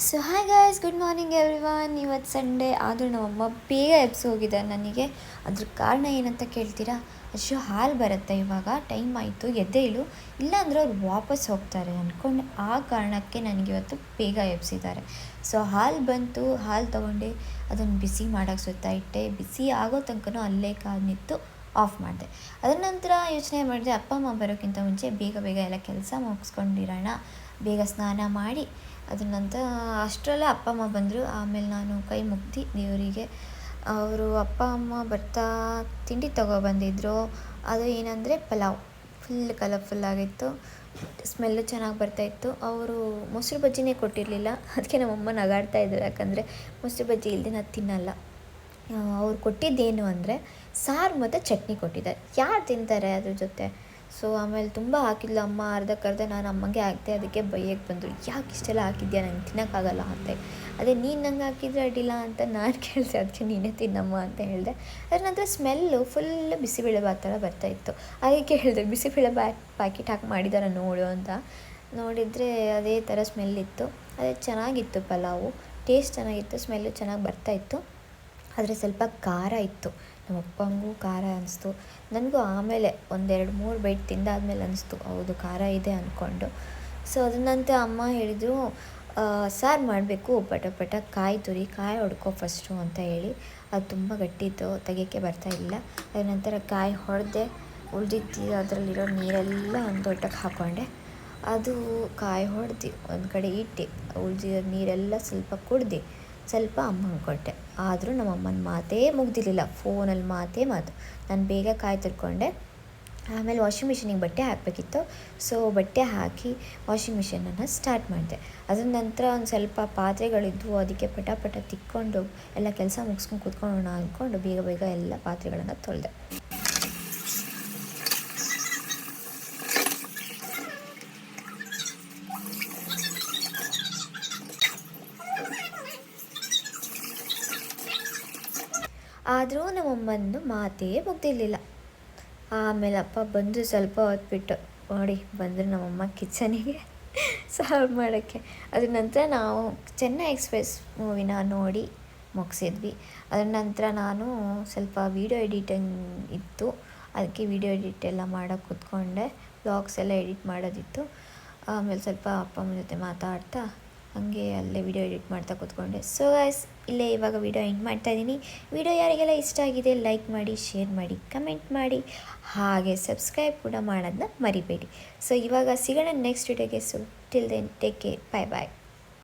So hi guys, good morning everyone. ಇವತ್ತು Sunday ಆದರೂ ನಮ್ಮಮ್ಮ ಬೇಗ ಎಬ್ಸಿ ಹೋಗಿದ್ದಾರೆ. ನನಗೆ ಅದ್ರ ಕಾರಣ ಏನಂತ ಕೇಳ್ತೀರಾ? ಅಷ್ಟು ಹಾಲು ಬರುತ್ತೆ, ಇವಾಗ ಟೈಮ್ ಆಯಿತು, ಎದ್ದೇಳು, ಇಲ್ಲಾಂದರೆ ಅವ್ರು ವಾಪಸ್ ಹೋಗ್ತಾರೆ ಅಂದ್ಕೊಂಡು ಆ ಕಾರಣಕ್ಕೆ ನನಗಿವತ್ತು ಬೇಗ ಎಬ್ಸಿದ್ದಾರೆ. ಸೊ ಹಾಲು ಬಂತು, ಹಾಲು ತೊಗೊಂಡು ಅದನ್ನು ಬಿಸಿ ಮಾಡೋಕ್ಕೆ ಸುತ್ತಾ ಇಟ್ಟೆ. ಬಿಸಿ ಆಗೋ ತನಕ ಅಲ್ಲೇ ಕಾದು ನಿಂತು ಆಫ್ ಮಾಡಿದೆ. ಅದರ ನಂತರ ಯೋಚನೆ ಮಾಡಿದೆ, ಅಪ್ಪ ಅಮ್ಮ ಬರೋಕ್ಕಿಂತ ಮುಂಚೆ ಬೇಗ ಬೇಗ ಎಲ್ಲ ಕೆಲಸ ಮುಗಿಸ್ಕೊಂಡಿರೋಣ, ಬೇಗ ಸ್ನಾನ ಮಾಡಿ ಅದ್ರ ನಂತರ ಅಷ್ಟರಲ್ಲೇ ಅಪ್ಪ ಅಮ್ಮ ಬಂದರು. ಆಮೇಲೆ ನಾನು ಕೈ ಮುಗ್ದು ದೇವರಿಗೆ. ಅವರು ಅಪ್ಪ ಅಮ್ಮ ಬರ್ತಾ ತಿಂಡಿ ತೊಗೊಬಂದಿದ್ರು. ಅದು ಏನಂದರೆ ಪಲಾವ್, ಫುಲ್ ಕಲರ್ಫುಲ್ಲಾಗಿತ್ತು, ಸ್ಮೆಲ್ಲು ಚೆನ್ನಾಗಿ ಬರ್ತಾಯಿತ್ತು. ಅವರು ಮೊಸರು ಬಜ್ಜಿನೇ ಕೊಟ್ಟಿರಲಿಲ್ಲ, ಅದಕ್ಕೆ ನಮ್ಮಮ್ಮ ನಗಾಡ್ತಾಯಿದ್ರು, ಯಾಕಂದರೆ ಮೊಸರು ಬಜ್ಜಿ ಇಲ್ಲದೆ ನಾನು ತಿನ್ನಲ್ಲ. ಅವ್ರು ಕೊಟ್ಟಿದ್ದೇನು ಅಂದರೆ ಸಾರು ಮತ್ತು ಚಟ್ನಿ ಕೊಟ್ಟಿದ್ದಾರೆ. ಯಾರು ತಿಂತಾರೆ ಅದ್ರ ಜೊತೆ? ಸೊ ಆಮೇಲೆ ತುಂಬ ಹಾಕಿದ್ಲು ಅಮ್ಮ, ಅರ್ಧಕ್ಕರ್ಧ ನಾನು ಅಮ್ಮಗೆ ಹಾಕಿದೆ. ಅದಕ್ಕೆ ಬೈಯಕ್ಕೆ ಬಂದರು, ಯಾಕೆ ಇಷ್ಟೆಲ್ಲ ಹಾಕಿದ್ಯಾ, ನಂಗೆ ತಿನ್ನೋಕ್ಕಾಗಲ್ಲ ಅಂತ. ಅದೇ ನೀನು ನಂಗೆ ಹಾಕಿದ್ರೆ ಅಡ್ಡಿಲ್ಲ ಅಂತ ನಾನು ಕೇಳಿದೆ, ಅದಕ್ಕೆ ನೀನೇ ತಿನ್ನಮ್ಮ ಅಂತ ಹೇಳಿದೆ. ಅದ್ರ ನಂತರ ಸ್ಮೆಲ್ಲು ಫುಲ್ಲು ಬಿಸಿಬೇಳೆಭಾತ್ ಥರ ಬರ್ತಾಯಿತ್ತು. ಅದಕ್ಕೆ ಹೇಳಿದೆ, ಬಿಸಿಬೇಳೆ ಪ್ಯಾಕೆಟ್ ಹಾಕಿ ಮಾಡಿದಾರೆ ನೋಡು ಅಂತ. ನೋಡಿದರೆ ಅದೇ ಥರ ಸ್ಮೆಲ್ಲಿತ್ತು. ಅದೇ ಚೆನ್ನಾಗಿತ್ತು ಪಲಾವು, ಟೇಸ್ಟ್ ಚೆನ್ನಾಗಿತ್ತು, ಸ್ಮೆಲ್ಲು ಚೆನ್ನಾಗಿ ಬರ್ತಾಯಿತ್ತು. ಆದರೆ ಸ್ವಲ್ಪ ಖಾರ ಇತ್ತು. ನಮ್ಮ ಅಪ್ಪಂಗೂ ಖಾರ ಅನಿಸ್ತು, ನನಗೂ ಆಮೇಲೆ 1-2-3 ಬೈಟ್ ತಿಂದಾದ್ಮೇಲೆ ಅನಿಸ್ತು ಹೌದು ಖಾರ ಇದೆ ಅಂದ್ಕೊಂಡು. ಸೊ ಅದನ್ನಂತ ಅಮ್ಮ ಹೇಳಿದರು, ಸಾರು ಮಾಡಬೇಕು, ಪಟ ಕಾಯಿ ತುರಿ, ಕಾಯಿ ಹೊಡ್ಕೊ ಫಸ್ಟು ಅಂತ ಹೇಳಿ. ಅದು ತುಂಬ ಗಟ್ಟಿತ್ತು, ತೆಗಿಯೋಕ್ಕೆ ಬರ್ತಾಯಿಲ್ಲ. ಅದ ನಂತರ ಕಾಯಿ ಹೊಡೆದೆ, ಉಳಿದಿದ್ದು ಅದರಲ್ಲಿರೋ ನೀರೆಲ್ಲ ಒಂದು ದೊಡ್ಡಕ್ಕೆ ಹಾಕ್ಕೊಂಡೆ. ಅದು ಕಾಯಿ ಹೊಡೆದು ಒಂದು ಕಡೆ ಇಟ್ಟು ಉಳಿದಿರೋ ನೀರೆಲ್ಲ ಸ್ವಲ್ಪ ಕುಡ್ದು ಸ್ವಲ್ಪ ಅಮ್ಮಂಗೆ ಕೊಟ್ಟೆ. ಆದರೂ ನಮ್ಮಮ್ಮನ ಮಾತೇ ಮುಗ್ದಿರಲಿಲ್ಲ, ಫೋನಲ್ಲಿ ಮಾತು. ನಾನು ಬೇಗ ಕಾಯಿ ತುರ್ಕೊಂಡೆ. ಆಮೇಲೆ ವಾಷಿಂಗ್ ಮಿಷಿನಿಗೆ ಬಟ್ಟೆ ಹಾಕಬೇಕಿತ್ತು. ಸೊ ಬಟ್ಟೆ ಹಾಕಿ ವಾಷಿಂಗ್ ಮಿಷಿನನ್ನು ಸ್ಟಾರ್ಟ್ ಮಾಡಿದೆ. ಅದರ ನಂತರ ಒಂದು ಸ್ವಲ್ಪ ಪಾತ್ರೆಗಳಿದ್ವು, ಅದಕ್ಕೆ ಪಟ ತಿಕ್ಕೊಂಡು ಎಲ್ಲ ಕೆಲಸ ಮುಗಿಸ್ಕೊಂಡು ಕೂತ್ಕೊಳ್ಳೋಣ ಅಂದ್ಕೊಂಡು ಬೇಗ ಎಲ್ಲ ಪಾತ್ರೆಗಳನ್ನು ತೊಳೆದೆ. ಆದರೂ ನಮ್ಮಮ್ಮಂದು ಮಾತೇ ಮುಗ್ದಿರಲಿಲ್ಲ. ಆಮೇಲೆ ಅಪ್ಪ ಬಂದು ಸ್ವಲ್ಪ ಹೊತ್ಬಿಟ್ಟು ನೋಡಿ ಬಂದರು ನಮ್ಮಮ್ಮ ಕಿಚನಿಗೆ ಸಾರು ಮಾಡೋಕ್ಕೆ. ಅದ್ರ ನಂತರ ನಾವು ಚೆನ್ನೈ ಎಕ್ಸ್‌ಪ್ರೆಸ್ ಮೂವಿನ ನೋಡಿ ಮುಗಿಸಿದ್ವಿ. ಅದರ ನಂತರ ನಾನು ಸ್ವಲ್ಪ ವೀಡಿಯೋ ಎಡಿಟಿಂಗ್ ಇತ್ತು, ಅದಕ್ಕೆ ವೀಡಿಯೋ ಎಡಿಟ್ ಎಲ್ಲ ಮಾಡೋಕ್ಕೆ ಕೂತ್ಕೊಂಡೆ. ವ್ಲಾಗ್ಸ್ ಎಲ್ಲ ಎಡಿಟ್ ಮಾಡೋದಿತ್ತು. ಆಮೇಲೆ ಸ್ವಲ್ಪ ಅಪ್ಪ ಅಮ್ಮನ ಜೊತೆ ಮಾತಾಡ್ತಾ ಹಾಗೆ ಅಲ್ಲೇ ವಿಡಿಯೋ ಎಡಿಟ್ ಮಾಡ್ತಾ ಕೂತ್ಕೊಂಡೆ. ಸೊ ಗೈಸ್, ಇಲ್ಲೇ ಇವಾಗ ವಿಡಿಯೋ ಎಂಡ್ ಮಾಡ್ತಾಯಿದ್ದೀನಿ. ವಿಡಿಯೋ ಯಾರಿಗೆಲ್ಲ ಇಷ್ಟ ಆಗಿದೆ ಲೈಕ್ ಮಾಡಿ, ಶೇರ್ ಮಾಡಿ, ಕಮೆಂಟ್ ಮಾಡಿ, ಹಾಗೆ ಸಬ್ಸ್ಕ್ರೈಬ್ ಕೂಡ ಮಾಡೋದನ್ನ ಮರಿಬೇಡಿ. ಸೊ ಇವಾಗ ಸಿಗೋಣ ನೆಕ್ಸ್ಟ್ ವಿಡಿಯೋಗೆ. So till then take care, ಬಾಯ್.